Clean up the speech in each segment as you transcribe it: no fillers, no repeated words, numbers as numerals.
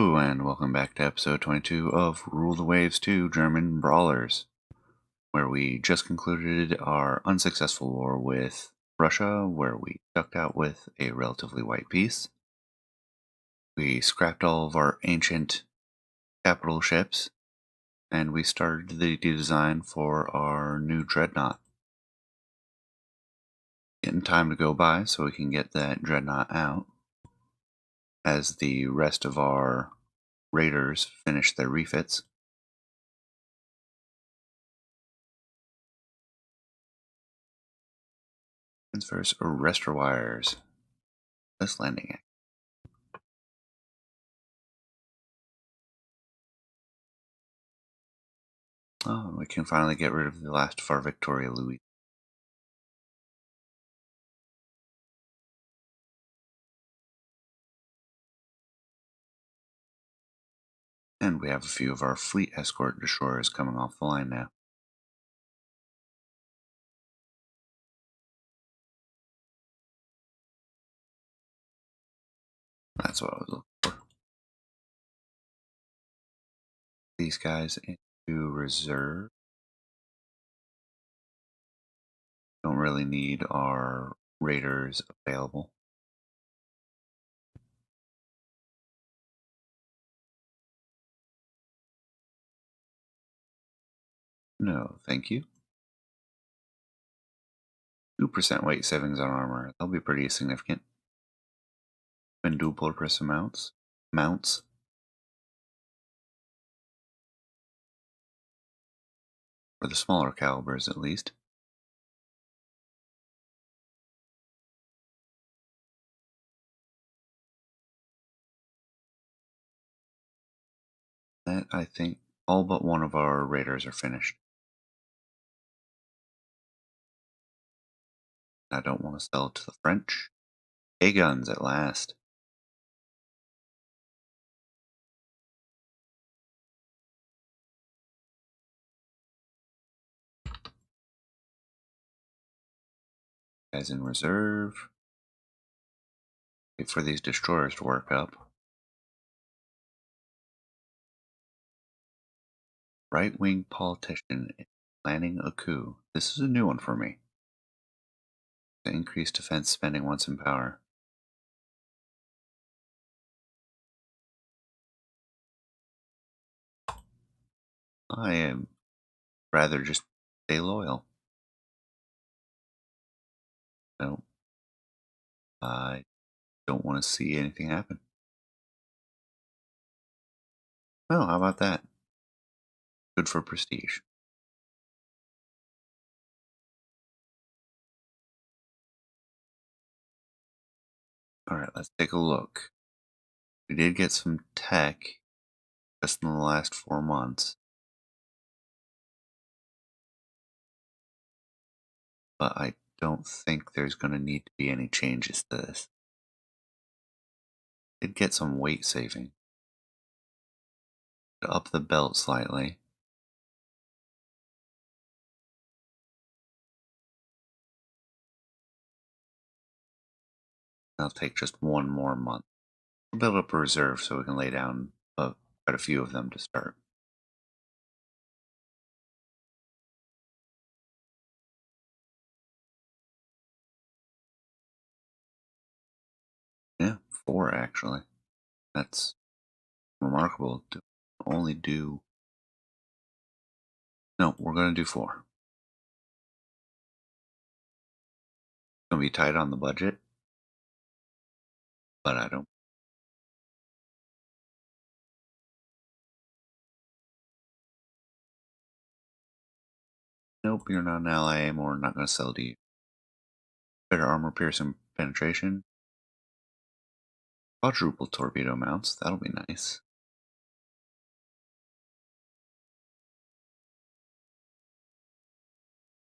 Hello, and welcome back to episode 22 of Rule the Waves 2 German Brawlers, where we just concluded our unsuccessful war with Russia, where we ducked out with a relatively white peace. We scrapped all of our ancient capital ships, and we started the design for our new dreadnought. Getting time to go by so we can get that dreadnought out, as the rest of our raiders finish their refits. Transfers arrestor wires. This landing. Oh, we can finally get rid of the last of our Victoria Louis. And we have a few of our fleet escort destroyers coming off the line now. That's what I was looking for. These guys into reserve. Don't really need our raiders available. No, thank you. 2% weight savings on armor. That'll be pretty significant. Quintuple press mounts. For the smaller calibers, at least. That, I think, all but one of our raiders are finished. I don't want to sell it to the French. A-guns at last. Guys in reserve. Wait for these destroyers to work up. Right-wing politician is planning a coup. This is a new one for me. To increase defense spending once in power. I am rather just stay loyal. No, I don't want to see anything happen. Well, how about that? Good for prestige. Alright, let's take a look. We did get some tech just in the last 4 months. But I don't think there's going to need to be any changes to this. Did get some weight saving. To up the belt slightly. That'll take just 1 more month. We'll build up a reserve so we can lay down quite a few of them to start. Yeah, 4 actually. That's remarkable to only do. No, we're going to do 4. It's going to be tight on the budget, but I don't. Nope, you're not an ally anymore. Not going to sell to you. Better armor piercing penetration. Quadruple torpedo mounts. That'll be nice.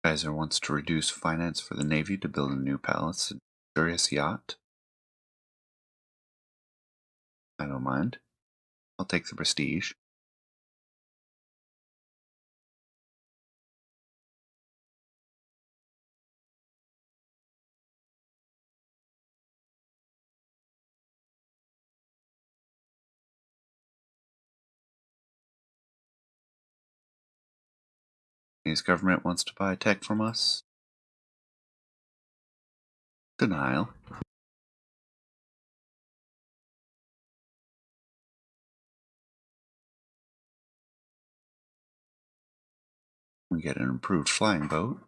Kaiser wants to reduce finance for the Navy to build a new palace and luxurious yacht. I don't mind. I'll take the prestige. Chinese government wants to buy tech from us. Denial. We get an improved flying boat.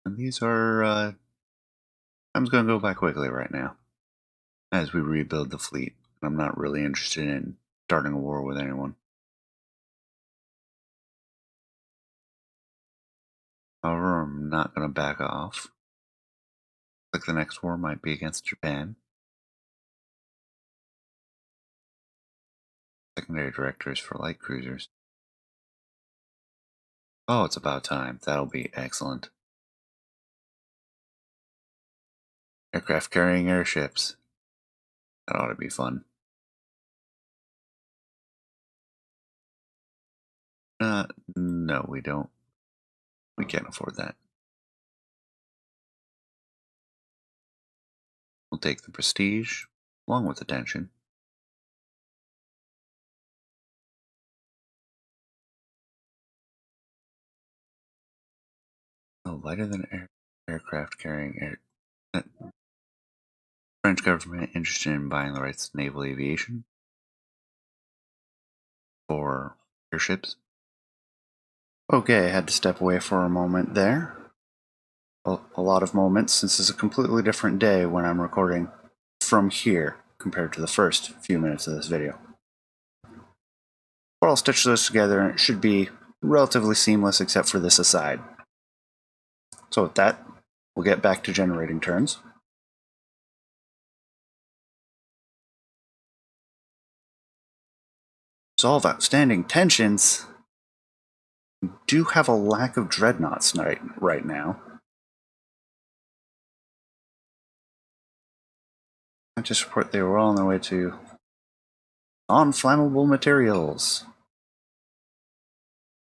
And these are, time's gonna go by quickly right now as we rebuild the fleet. I'm not really interested in starting a war with anyone. However, I'm not gonna back off. Like the next war might be against Japan. Secondary directors for light cruisers. Oh, it's about time. That'll be excellent. Aircraft carrying airships. That ought to be fun. No, we don't. We can't afford that. We'll take the prestige, along with the tension. Oh, lighter than aircraft carrying air. French government interested in buying the rights to naval aviation for airships. Okay, I had to step away for a moment there. A lot of moments, since it's a completely different day when I'm recording from here compared to the first few minutes of this video. But I'll stitch those together and it should be relatively seamless except for this aside. So with that, we'll get back to generating turns. Resolve outstanding tensions. We do have a lack of dreadnoughts right now. I just report they were all on their way to non-flammable materials.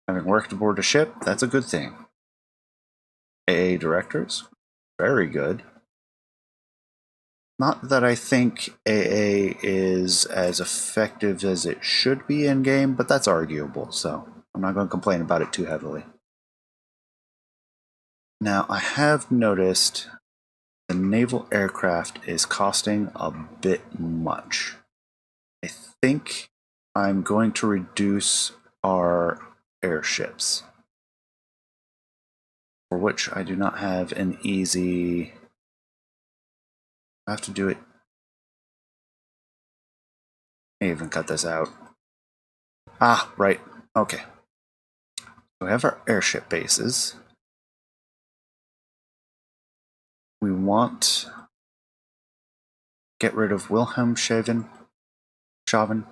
Having worked aboard a ship, that's a good thing. AA directors, very good. Not that I think AA is as effective as it should be in game, but that's arguable, so I'm not going to complain about it too heavily. Now, I have noticed the naval aircraft is costing a bit much. I think I'm going to reduce our airships, for which I do not have an easy... I have to do it. I even cut this out. Ah, right. Okay. We have our airship bases. We want get rid of Wilhelmshaven. We're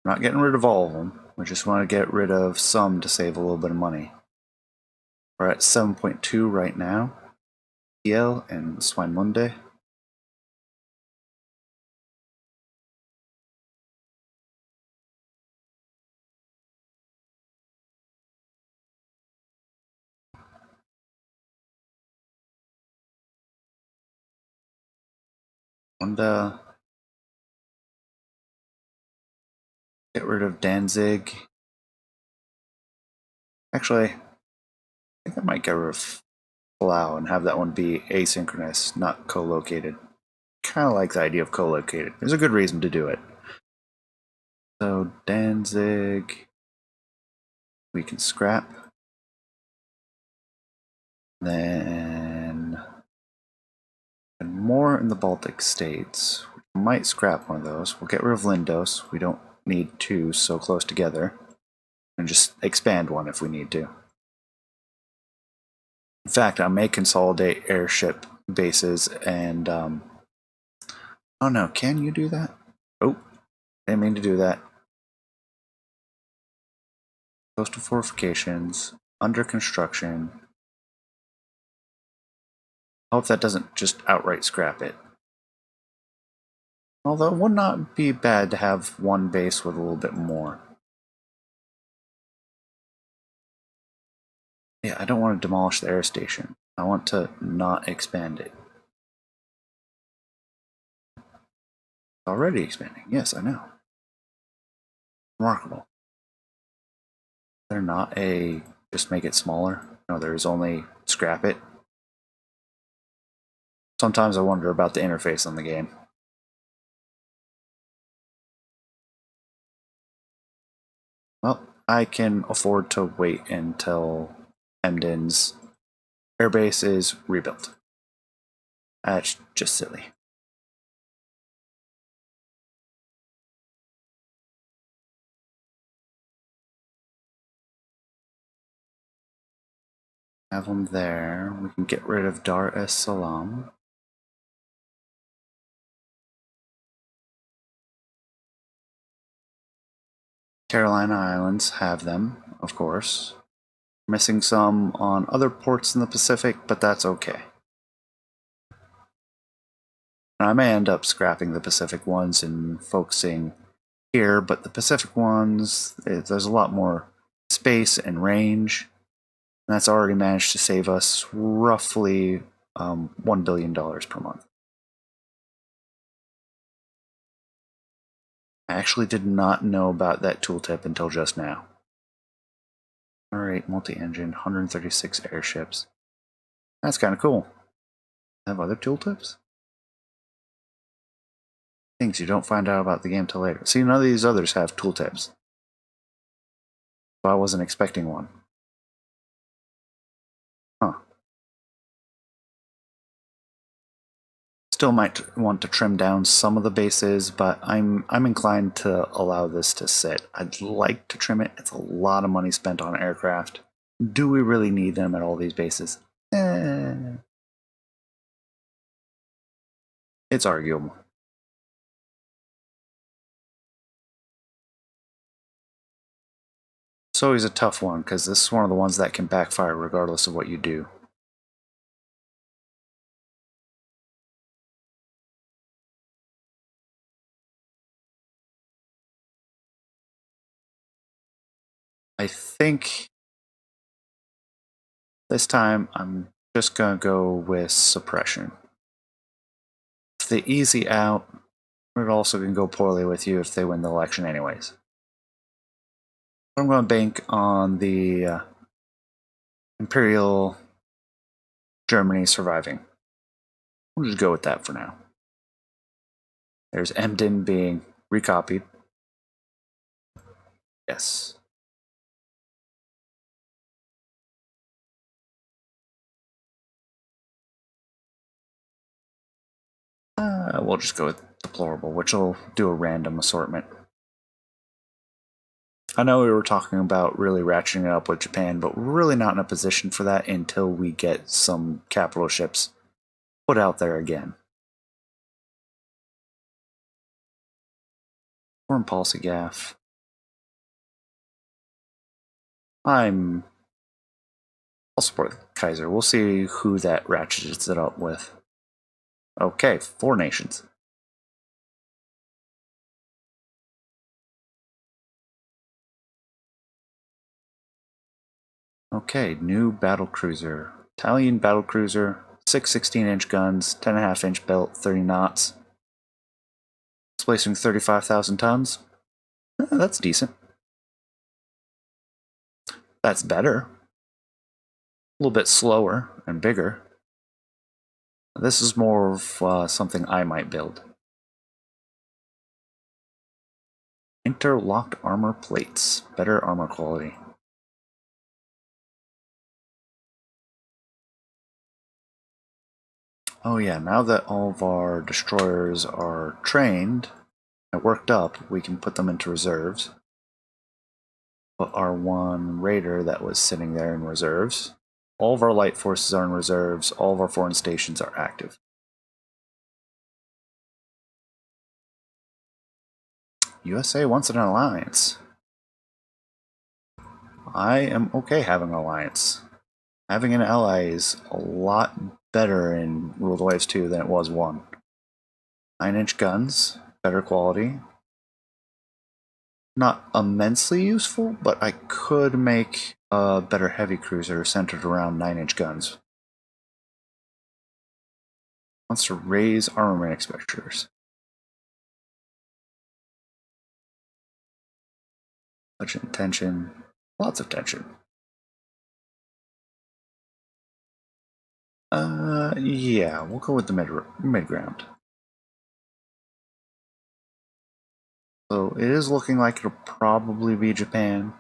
not getting rid of all of them. We just want to get rid of some to save a little bit of money. We're at 7.2 right now. PL and Swinemunde. And get rid of Danzig. Actually, I think I might get rid of Palau and have that one be asynchronous, not co-located. Kind of like the idea of co-located. There's a good reason to do it. So Danzig, we can scrap. Then and more in the Baltic states. We might scrap one of those. We'll get rid of Lindos. We don't need two so close together. And just expand one if we need to. In fact, I may consolidate airship bases and oh no, can you do that? Oh, didn't mean to do that. Coastal fortifications, under construction. I hope that doesn't just outright scrap it. Although it would not be bad to have one base with a little bit more. Yeah, I don't want to demolish the air station. I want to not expand it. It's already expanding. Yes, I know. Remarkable. They're not a just make it smaller. No, there's only scrap it. Sometimes I wonder about the interface on the game. Well, I can afford to wait until Emden's airbase is rebuilt. That's just silly. Have them there. We can get rid of Dar es Salaam. Carolina Islands have them, of course. Missing some on other ports in the Pacific, but that's okay. And I may end up scrapping the Pacific ones and focusing here, but the Pacific ones, there's a lot more space and range. And that's already managed to save us roughly $1 billion per month. I actually did not know about that tooltip until just now. Alright, multi-engine, 136 airships. That's kind of cool. Have other tooltips? Things you don't find out about the game till later. See, none of these others have tooltips. So I wasn't expecting one. Huh. Still might want to trim down some of the bases, but I'm inclined to allow this to sit. I'd like to trim it. It's a lot of money spent on aircraft. Do we really need them at all these bases? It's arguable. It's always a tough one, because this is one of the ones that can backfire regardless of what you do. I think this time I'm just going to go with suppression. If the easy out, it also can go poorly with you if they win the election anyways. I'm going to bank on the Imperial Germany surviving. We'll just go with that for now. There's Emden being recopied. Yes. We'll just go with deplorable, which will do a random assortment. I know we were talking about really ratcheting it up with Japan, but we're really not in a position for that until we get some capital ships put out there again. Foreign policy gaff. I'll support Kaiser. We'll see who that ratchets it up with. Okay, 4 nations. Okay, new battle cruiser. Italian battle cruiser, 6 16-inch guns, 10.5-inch belt, 30 knots. Displacing 35,000 tons. That's decent. That's better. A little bit slower and bigger. This is more of something I might build. Interlocked armor plates. Better armor quality. Oh yeah, now that all of our destroyers are trained and worked up, we can put them into reserves. Put our one raider that was sitting there in reserves. All of our light forces are in reserves. All of our foreign stations are active. USA wants an alliance. I am okay having an alliance. Having an ally is a lot better in Rule the Waves 2 than it was 1. 9-inch guns, better quality. Not immensely useful, but I could make a better heavy cruiser centered around 9-inch guns. Wants to raise armament expenditures. Budget and tension. Lots of tension. Yeah, we'll go with the mid ground. So it is looking like it'll probably be Japan.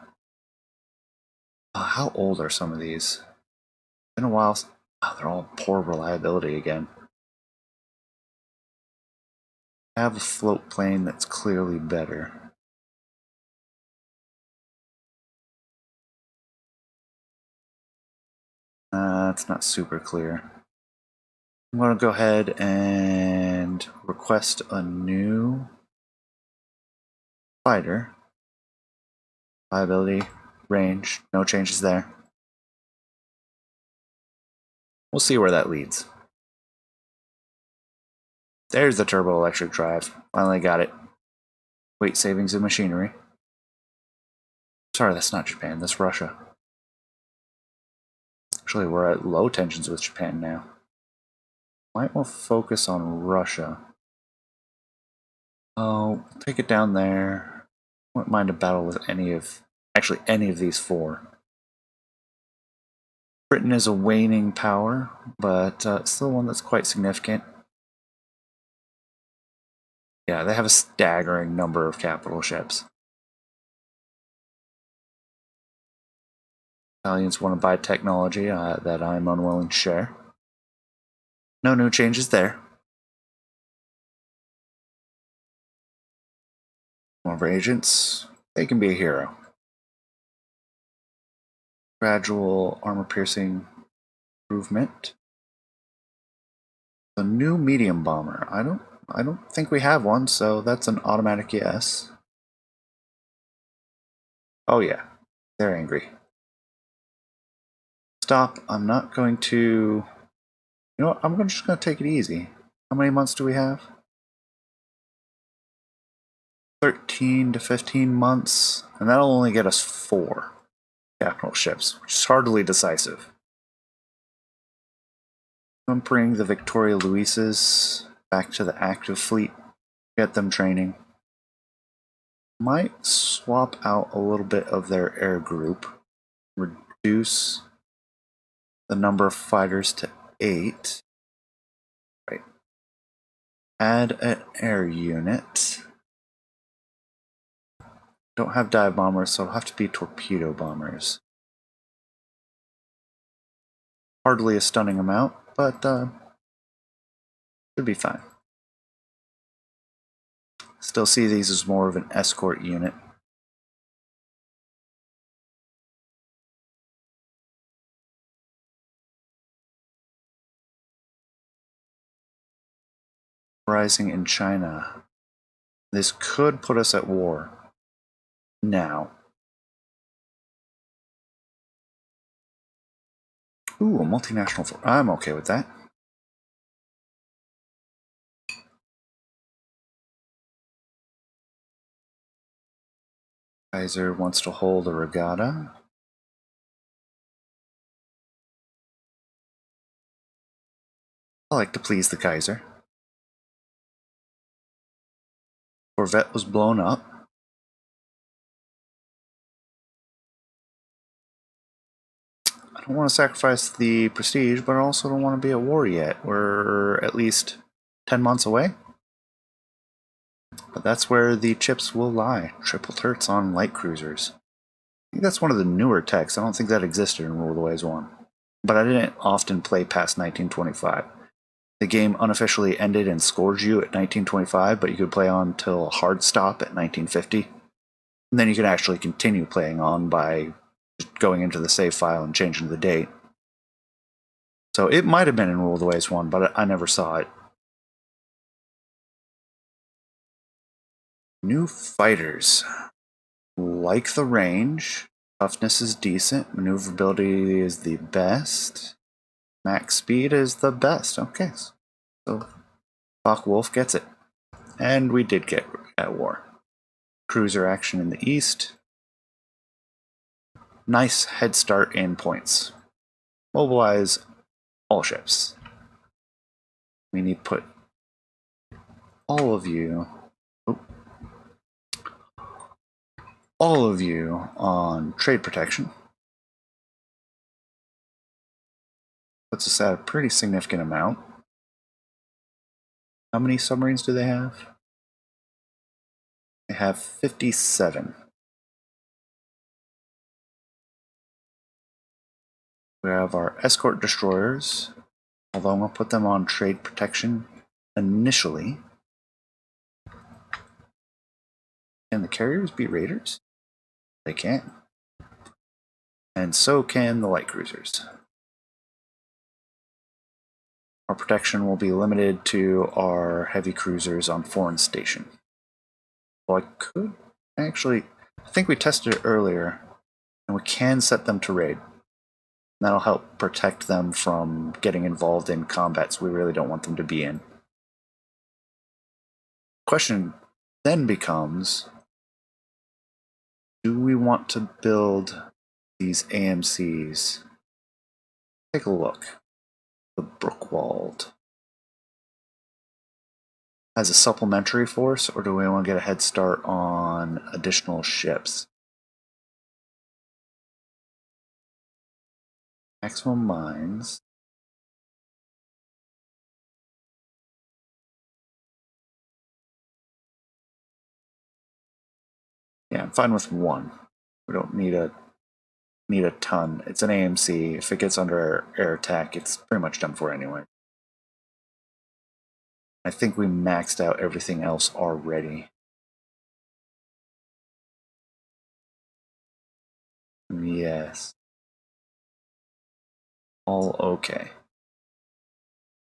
How old are some of these? Been a while. Oh, they're all poor reliability again. I have a float plane that's clearly better. It's not super clear. I'm going to go ahead and request a new fighter. Reliability, range, no changes there. We'll see where that leads. There's the turbo electric drive. Finally got it. Weight savings of machinery. Sorry, that's not Japan, that's Russia. Actually, we're at low tensions with Japan now. Might want to focus on Russia. Oh, take it down there. Wouldn't mind a battle with any of these four. Britain is a waning power, but still one that's quite significant. Yeah, they have a staggering number of capital ships. Italians want to buy technology that I'm unwilling to share. No new changes there. One of our agents, they can be a hero. Gradual armor piercing improvement. The new medium bomber. I don't think we have one, so that's an automatic yes. Oh yeah, they're angry. Stop. I'm not going to. You know what? I'm just going to take it easy. How many months do we have? 13 to 15 months, and that'll only get us 4 capital ships, which is hardly decisive. I'm bringing the Victoria Luises back to the active fleet, get them training. Might swap out a little bit of their air group, reduce the number of fighters to 8. Right. Add an air unit. Don't have dive bombers, so it'll have to be torpedo bombers. Hardly a stunning amount, but should be fine. Still see these as more of an escort unit. Rising in China. This could put us at war. Now. Ooh, a multinational force. I'm okay with that. Kaiser wants to hold a regatta. I like to please the Kaiser. Corvette was blown up. I don't want to sacrifice the prestige, but I also don't want to be at war yet. We're at least 10 months away. But that's where the chips will lie. Triple turrets on light cruisers. I think that's one of the newer techs. I don't think that existed in Rule of the Waves 1. But I didn't often play past 1925. The game unofficially ended and scored you at 1925, but you could play on till hard stop at 1950. And then you could actually continue playing on by just going into the save file and changing the date. So it might have been in Rule of the Waves 1, but I never saw it. New fighters. Like the range. Toughness is decent. Maneuverability is the best. Max speed is the best. Okay, so Focke-Wulf gets it. And we did get at war. cruiser action in the east. Nice head start in points. Mobilize all ships. We need to put all of you on trade protection. Puts us at a pretty significant amount. How many submarines do they have? They have 57. We have our escort destroyers, although I'm going to put them on trade protection initially. Can the carriers be raiders? They can. And so can the light cruisers. Our protection will be limited to our heavy cruisers on foreign station. Well, I could actually, I think we tested it earlier, and we can set them to raid. That'll help protect them from getting involved in combats we really don't want them to be in. Question then becomes, do we want to build these AMCs? Take a look. The Brookwald as a supplementary force, or do we want to get a head start on additional ships? Maximum mines. Yeah, I'm fine with one. We don't need a ton. It's an AMC. If it gets under air attack, it's pretty much done for anyway. I think we maxed out everything else already. Yes. All okay.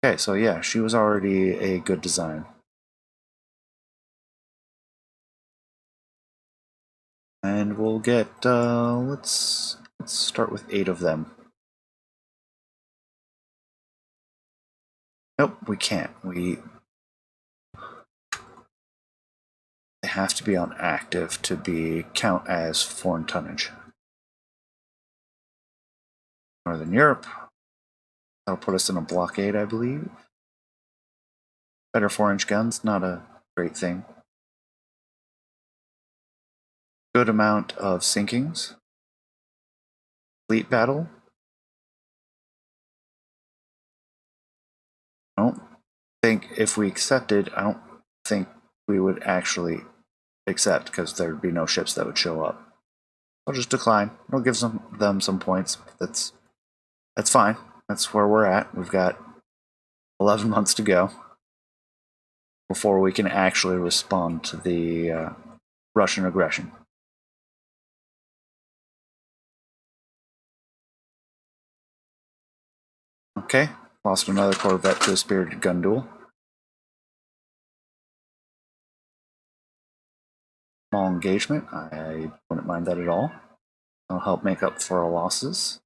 Okay, so yeah, she was already a good design. And we'll get, let's start with 8 of them. Nope, we can't. They have to be on active to count as foreign tonnage. Northern Europe. That'll put us in a blockade, I believe. Better 4-inch guns, not a great thing. Good amount of sinkings. Fleet battle. I don't think if we accepted, I don't think we would actually accept because there would be no ships that would show up. I'll just decline. It'll give them some points. That's fine. That's where we're at. We've got 11 months to go before we can actually respond to the Russian aggression. Okay, lost another Corvette to a spirited gun duel. Small engagement, I wouldn't mind that at all. It'll help make up for our losses.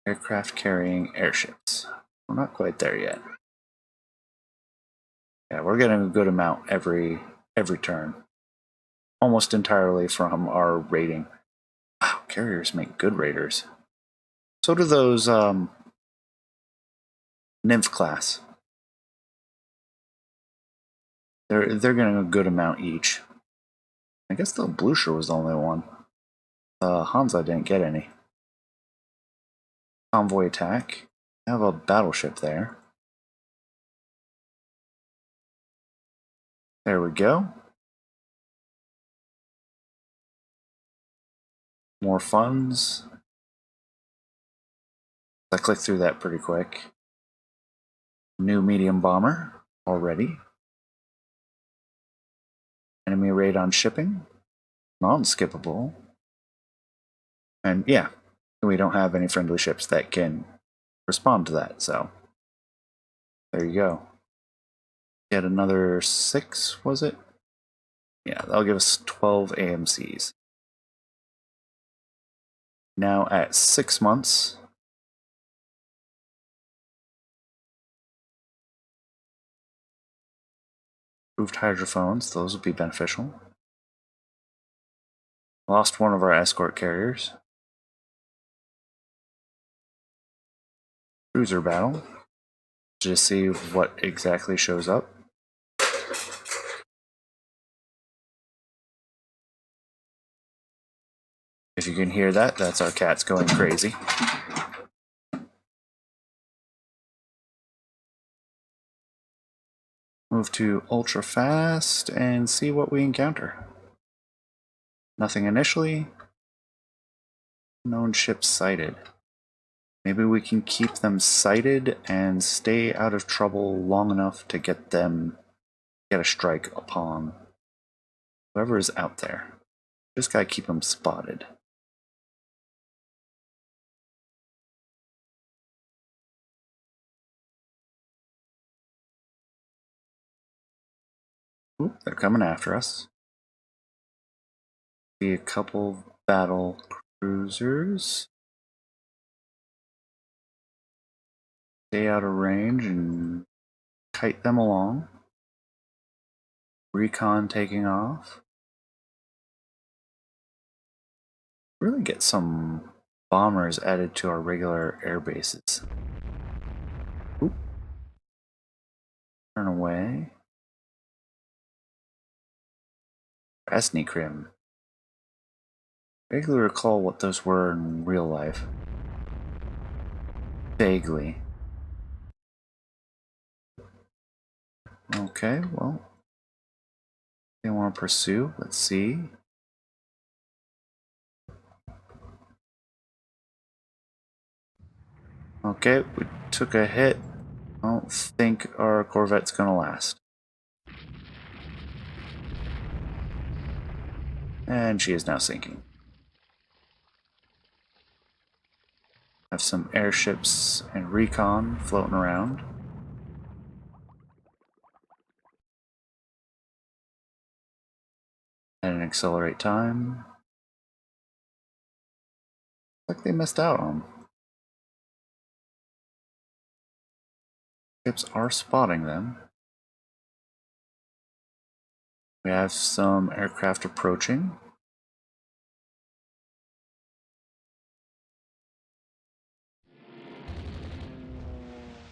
Aircraft carrying airships. We're not quite there yet. Yeah, we're getting a good amount every turn. Almost entirely from our raiding. Wow, carriers make good raiders. So do those Nymph class. They're getting a good amount each. I guess the Blucher was the only one. Hansa didn't get any. Convoy attack. I have a battleship there. There we go. More funds. I clicked through that pretty quick. New medium bomber already. Enemy raid on shipping. Non-skippable. And yeah, we don't have any friendly ships that can respond to that, so there you go. Get another 6, was it? Yeah, that'll give us 12 AMCs. Now at 6 months, Improved hydrophones, those will be beneficial. Lost one of our escort carriers. Cruiser battle. Just see what exactly shows up. If you can hear that, that's our cats going crazy. Move to ultra fast and see what we encounter. Nothing initially. Known ships sighted. Maybe we can keep them sighted and stay out of trouble long enough to get a strike upon whoever is out there. Just gotta keep them spotted. Oop, they're coming after us. See a couple battle cruisers. Stay out of range and kite them along. Recon taking off. Really get some bombers added to our regular air bases. Oop. Turn away. Crim. Vaguely recall what those were in real life. Vaguely. Okay, well, they want to pursue. Let's see. Okay, we took a hit. I don't think our Corvette's gonna last. And she is now sinking. Have some airships and recon floating around. And accelerate time. Like they missed out on. Ships are spotting them. We have some aircraft approaching.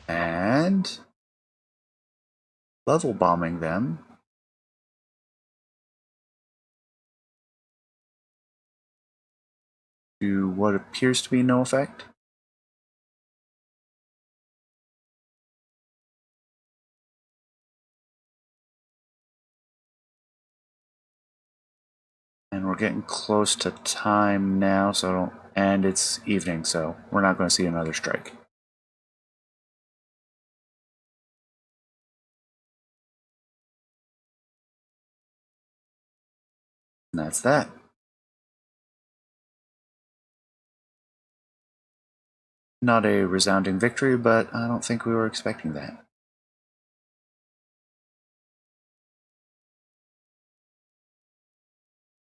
And level bombing them. To what appears to be no effect. And we're getting close to time now, and it's evening, so we're not going to see another strike. And that's that. Not a resounding victory, but I don't think we were expecting that.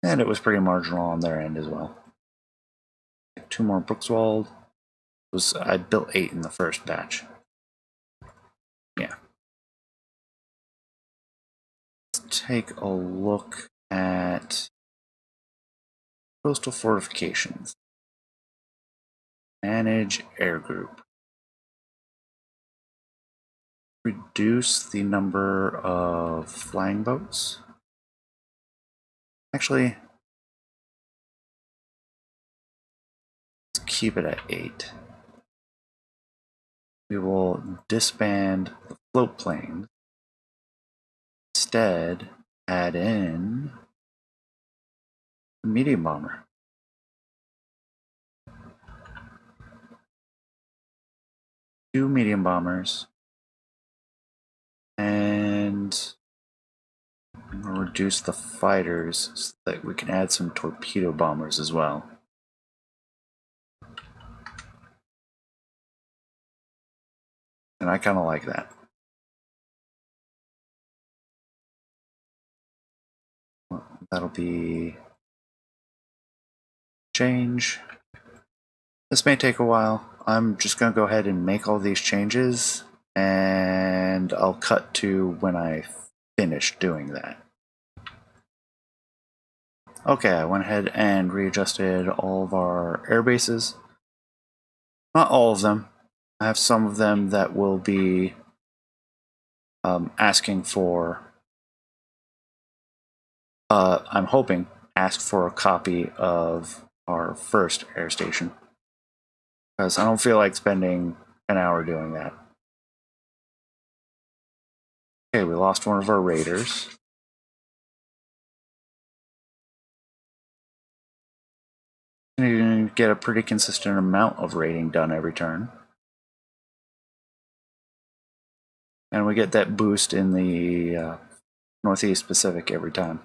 And it was pretty marginal on their end as well. 2 more Brookswald. I built 8 in the first batch. Yeah. Let's take a look at coastal fortifications. Manage air group. Reduce the number of flying boats. Actually, let's keep it at 8. We will disband the float planes. Instead, add in the medium bomber. 2 medium bombers. And reduce the fighters so that we can add some torpedo bombers as well. And I kind of like that. Well, that'll be change. This may take a while. I'm just going to go ahead and make all these changes, and I'll cut to when I finished doing that. Okay, I went ahead and readjusted all of our air bases. Not all of them. I have some of them that will be asking for, I'm hoping, ask for a copy of our first air station. Because I don't feel like spending an hour doing that. Okay, we lost one of our raiders. You get a pretty consistent amount of raiding done every turn. And we get that boost in the Northeast Pacific every time.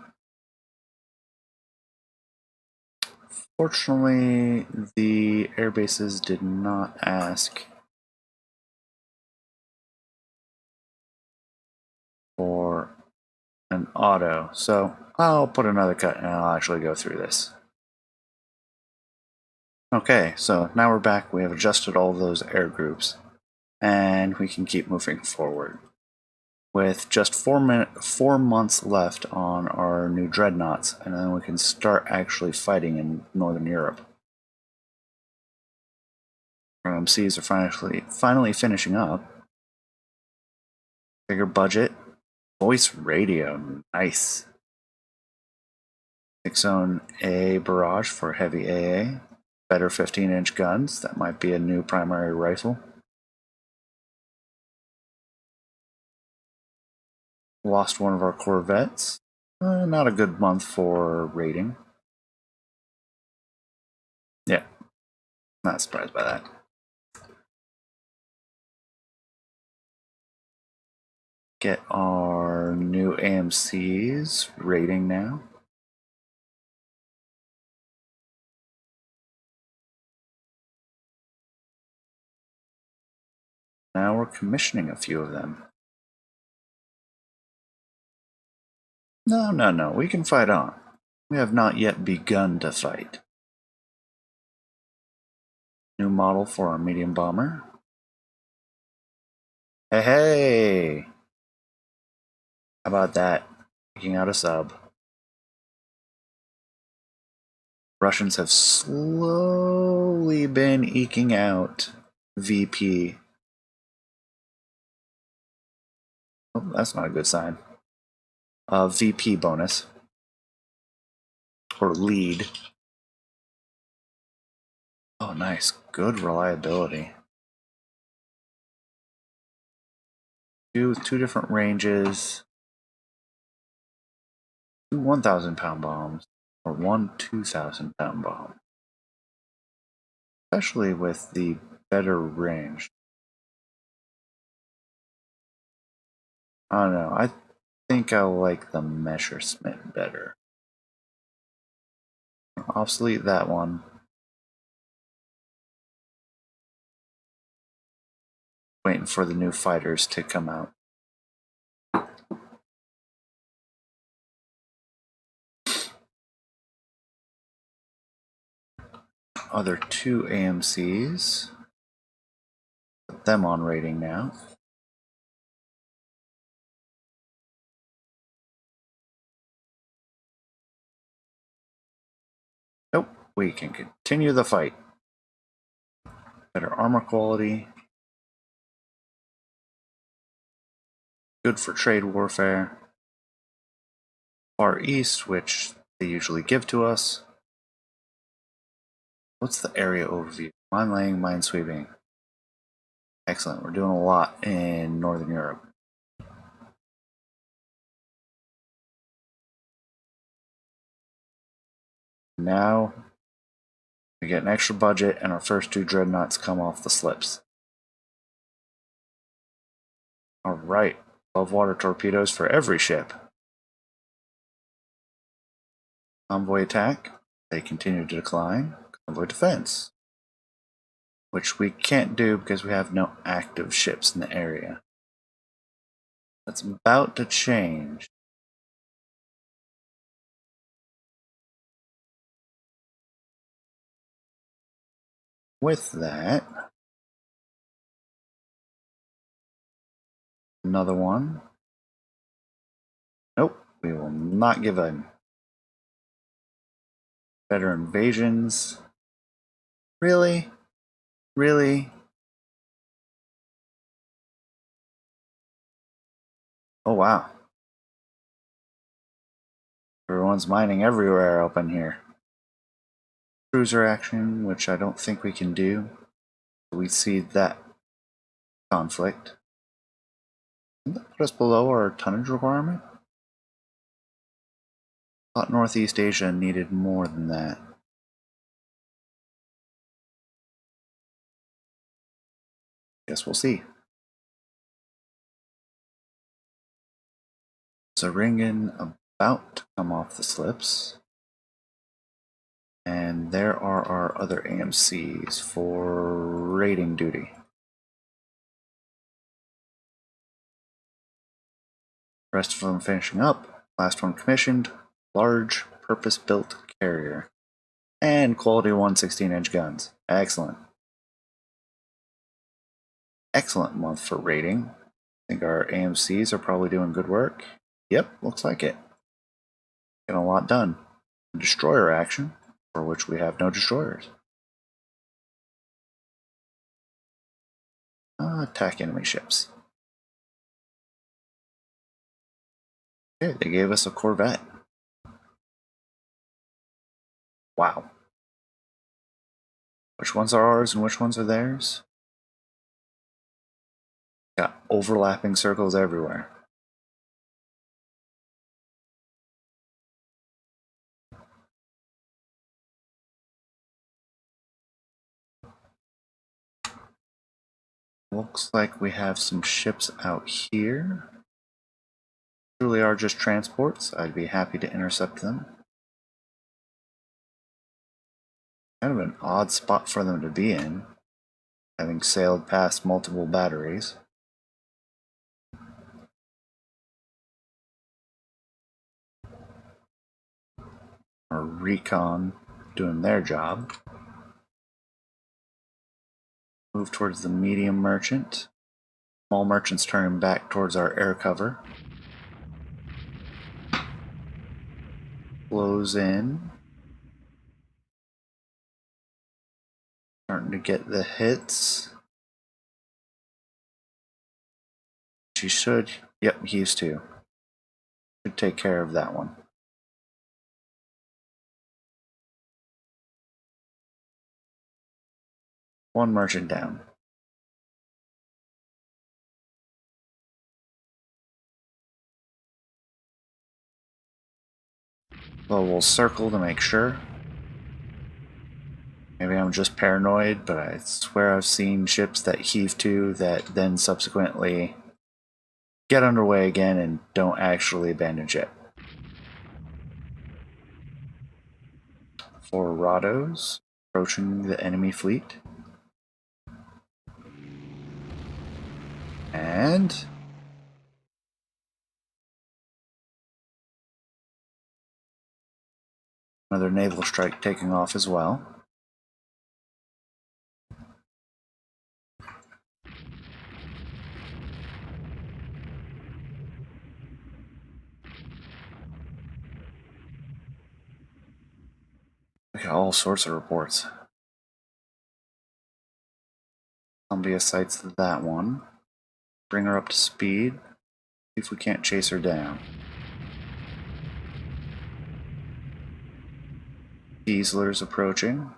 Fortunately, the air bases did not ask for an auto, so I'll put another cut and I'll actually go through this. Okay, so now we're back. We have adjusted all those air groups, and we can keep moving forward. With just 4 months left on our new dreadnoughts, and then we can start actually fighting in Northern Europe. Our MCs are finally finishing up. Bigger budget. Voice radio, nice. 6-zone A barrage for heavy AA. Better 15-inch guns, that might be a new primary rifle. Lost one of our corvettes. Not a good month for raiding. Yeah, not surprised by that. Get our new AMCs raiding now. Now we're commissioning a few of them. No, we can fight on. We have not yet begun to fight. New model for our medium bomber. Hey! How about that? Taking out a sub. Russians have slowly been eking out VP. Oh, that's not a good sign. VP bonus. Or lead. Oh, nice. Good reliability. Two different ranges. 2 1,000-pound bombs. Or 1 2,000-pound bomb. Especially with the better range. I don't know. I think I like the Messerschmitt better. Obsolete that one. Waiting for the new fighters to come out. Other 2 AMCs. Put them on rating now. Nope, we can continue the fight. Better armor quality. Good for trade warfare. Far East, which they usually give to us. What's the area overview? Mine laying, mine sweeping. Excellent, we're doing a lot in Northern Europe. Now we get an extra budget and our first 2 dreadnoughts come off the slips. Alright, above water torpedoes for every ship. Convoy attack, they continue to decline. Convoy defense, which we can't do because we have no active ships in the area. That's about to change. With that, another one. Nope, we will not give in. Better invasions. Really? Really? Oh wow. Everyone's mining everywhere up in here. Cruiser action, which I don't think we can do. We see that conflict. Didn't that put us below our tonnage requirement? I thought Northeast Asia needed more than that. Guess we'll see. Zaringen about to come off the slips. And there are our other AMCs for raiding duty. Rest of them finishing up. Last one commissioned. Large purpose-built carrier. And quality 116-inch guns. Excellent. Excellent month for raiding. I think our AMCs are probably doing good work. Yep, looks like it. Getting a lot done. Destroyer action, for which we have no destroyers. Attack enemy ships. Okay, they gave us a corvette. Wow. Which ones are ours and which ones are theirs? Got overlapping circles everywhere. Looks like we have some ships out here. Truly are just transports. I'd be happy to intercept them. Kind of an odd spot for them to be in, having sailed past multiple batteries. Our recon doing their job. Move towards the medium merchant. Small merchants turning back towards our air cover. Close in. Starting to get the hits. She should. Yep, he's too. Should take care of that one. One merchant down. Well, we'll circle to make sure. Maybe I'm just paranoid, but I swear I've seen ships that heave to that then subsequently get underway again and don't actually abandon ship. 4 Rados approaching the enemy fleet. And another naval strike taking off as well. We got all sorts of reports. Columbia sights that one. Bring her up to speed. See if we can't chase her down. Diesler's approaching.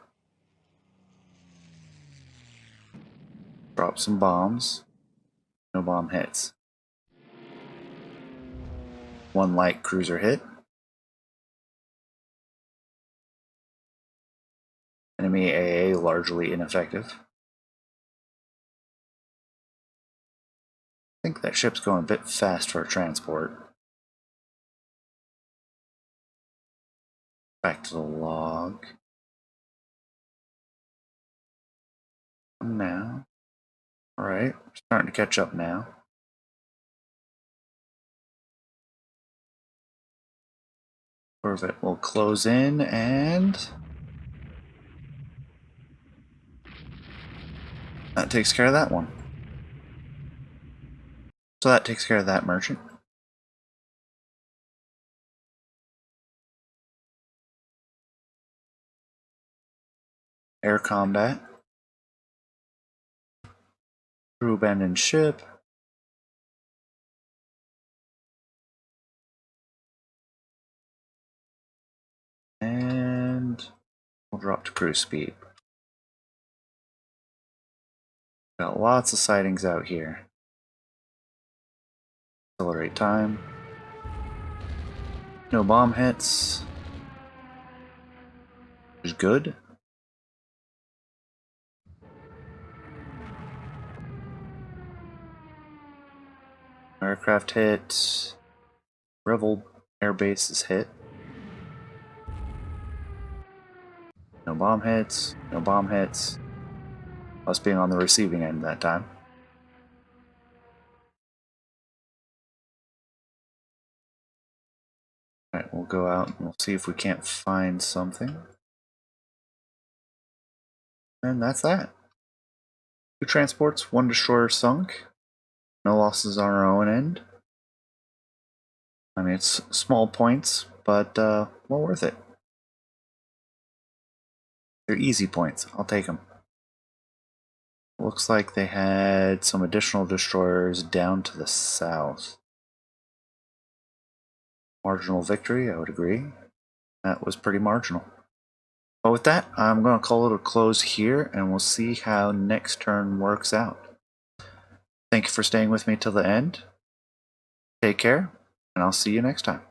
Drop some bombs. No bomb hits. One light cruiser hit. Enemy AA largely ineffective. I think that ship's going a bit fast for a transport. Back to the log. Now. Alright, we're starting to catch up now. Corvette will close in and that takes care of that one. So that takes care of that merchant. Air combat. Crew abandoned ship. And we'll drop to cruise speed. Got lots of sightings out here. Accelerate time. No bomb hits. Which is good. Aircraft hit. Rebel airbase is hit. No bomb hits. No bomb hits. Us being on the receiving end that time. Alright, we'll go out and we'll see if we can't find something. And that's that. 2 transports, 1 destroyer sunk. No losses on our own end. I mean, it's small points, but well worth it. They're easy points. I'll take them. Looks like they had some additional destroyers down to the south. Marginal victory, I would agree. That was pretty marginal. But with that, I'm going to call it a close here, and we'll see how next turn works out. Thank you for staying with me till the end. Take care, and I'll see you next time.